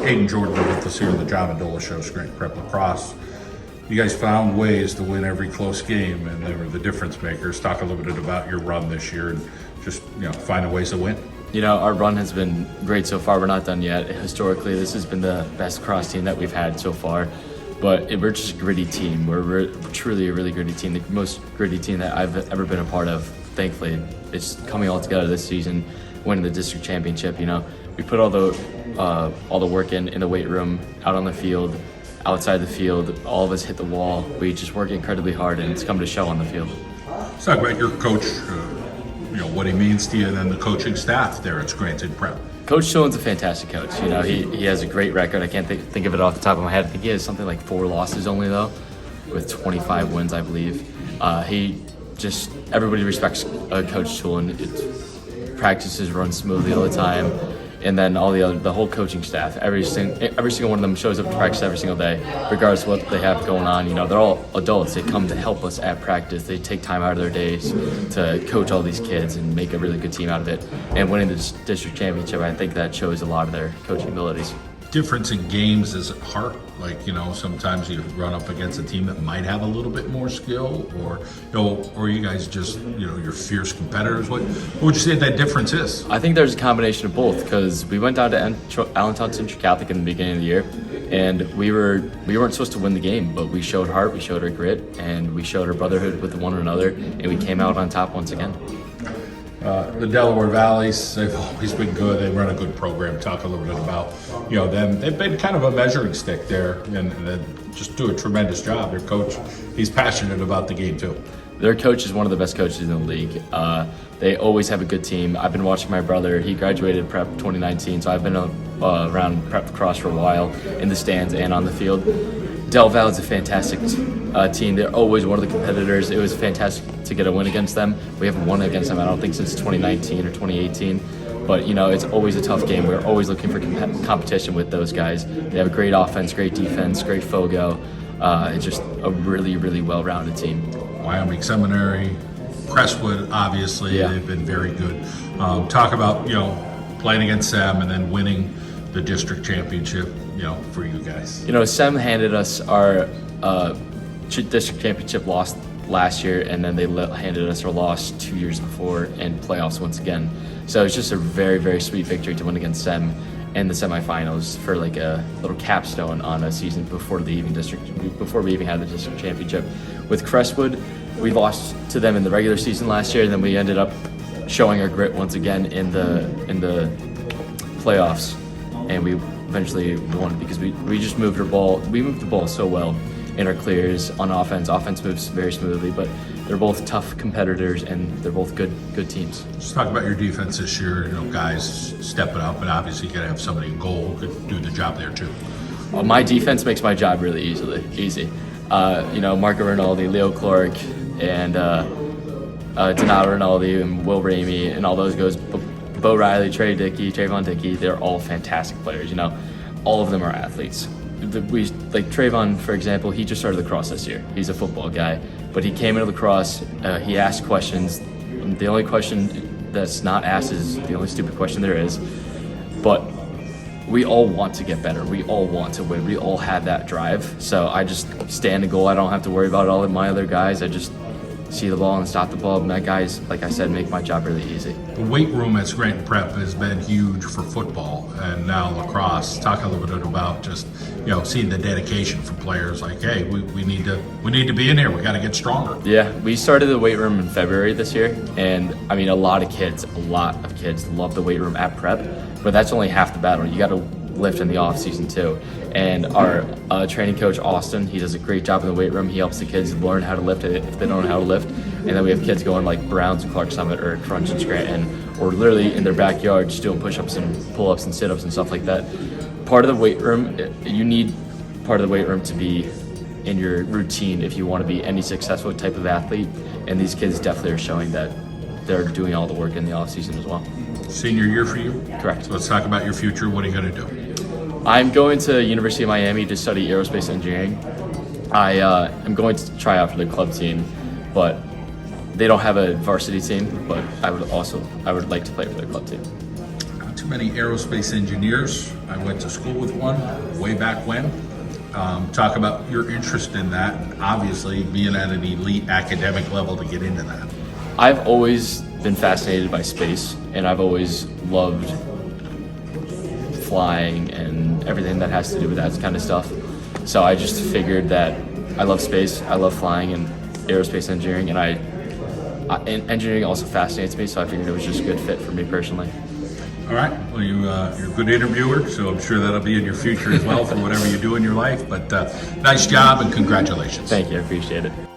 Aiden Jordan with us here on the John Mendola Show, Scranton Prep Lacrosse. You guys found ways to win every close game, and they were the difference makers. Talk a little bit about your run this year and just finding ways to win. Our run has been great so far. We're not done yet. Historically, this has been the best cross team that we've had so far. But we're just a gritty team. We're truly a really gritty team, the most gritty team that I've ever been a part of. Thankfully, it's coming all together this season, winning the district championship. We put all the work in the weight room, out on the field, outside the field. All of us hit the wall. We just work incredibly hard, and it's come to show on the field. Let's talk about your coach. What he means to you, and then the coaching staff there at Scranton Prep. Coach Schoen's a fantastic coach. He has a great record. I can't think of it off the top of my head. I think he has something like 4 losses only though, with 25 wins, I believe. Everybody respects Coach Schoen. Practices run smoothly all the time, and then the whole coaching staff. Every single one of them shows up to practice every single day, regardless of what they have going on. They're all adults. They come to help us at practice. They take time out of their days to coach all these kids and make a really good team out of it. And winning the district championship, I think that shows a lot of their coaching abilities. Difference in games is hard. Sometimes you run up against a team that might have a little bit more skill, or you guys just, you're fierce competitors. What would you say that difference is? I think there's a combination of both, because we went down to Allentown Central Catholic in the beginning of the year, and we weren't supposed to win the game, but we showed heart, we showed our grit, and we showed our brotherhood with one another, and we came out on top once again. The Delaware Valleys, they've always been good. They run a good program. Talk a little bit about them. They've been kind of a measuring stick there, and they just do a tremendous job. Their coach, he's passionate about the game too. Their coach is one of the best coaches in the league. They always have a good team. I've been watching my brother. He graduated Prep 2019, so I've been around Prep Lacrosse for a while, in the stands and on the field. Del Val is a fantastic team. They're always one of the competitors. It was fantastic to get a win against them. We haven't won against them, I don't think, since 2019 or 2018. But, it's always a tough game. We're always looking for competition with those guys. They have a great offense, great defense, great fogo. It's just a really, really well-rounded team. Wyoming Seminary, Crestwood, obviously, yeah. They've been very good. Talk about, playing against them and then winning the district championship, for you guys. Sem handed us our district championship loss last year, and then they handed us our loss 2 years before in playoffs once again. So it's just a very, very sweet victory to win against Sem in the semifinals for like a little capstone on a season before we even had the district championship. With Crestwood, we lost to them in the regular season last year, and then we ended up showing our grit once again in the playoffs, and we eventually won because we just moved the ball so well in our clears on offense. Offense moves very smoothly, but they're both tough competitors, and they're both good teams. Let's talk about your defense this year. Guys stepping up, and obviously you got to have somebody in goal who could do the job there too. My defense makes my job really easy. Marco Rinaldi, Leo Clark, and Donato Rinaldi, and Will Ramey, and all those guys. Bo Riley, Trayvon Dickey, they're all fantastic players. All of them are athletes. Trayvon, for example, he just started lacrosse this year. He's a football guy, but he came into lacrosse, he asked questions. The only question that's not asked is the only stupid question there is, but we all want to get better. We all want to win. We all have that drive. So I just stand in goal. I don't have to worry about all of my other guys. I just see the ball and stop the ball. My guys, like I said, make my job really easy. The weight room at Scranton Prep has been huge for football and now lacrosse. Talk a little bit about just seeing the dedication from players. Like, hey, we need to be in there. We got to get stronger. Yeah, we started the weight room in February this year, and a lot of kids love the weight room at Prep, but that's only half the battle. You got to lift in the off season too. And our training coach Austin, he does a great job in the weight room. He helps the kids learn how to lift it if they don't know how to lift. And then we have kids going like Browns and Clark Summit or Crunch and Scranton, or literally in their backyard just doing push-ups and pull-ups and sit-ups and stuff like that. Part of the weight room, you need part of the weight room to be in your routine if you want to be any successful type of athlete. And these kids definitely are showing that they're doing all the work in the off season as well. Senior year for you? Correct. So let's talk about your future. What are you going to do? I'm going to University of Miami to study aerospace engineering. I'm going to try out for the club team, but they don't have a varsity team, but I would like to play for the club team. Not too many aerospace engineers. I went to school with one way back when. Talk about your interest in that, obviously being at an elite academic level to get into that. I've always been fascinated by space, and I've always loved flying and everything that has to do with that kind of stuff. So I just figured that I love space, I love flying and aerospace engineering, and engineering also fascinates me, so I figured it was just a good fit for me personally. All right. Well, you're a good interviewer, so I'm sure that'll be in your future as well for whatever you do in your life. But nice job and congratulations. Thank you, I appreciate it.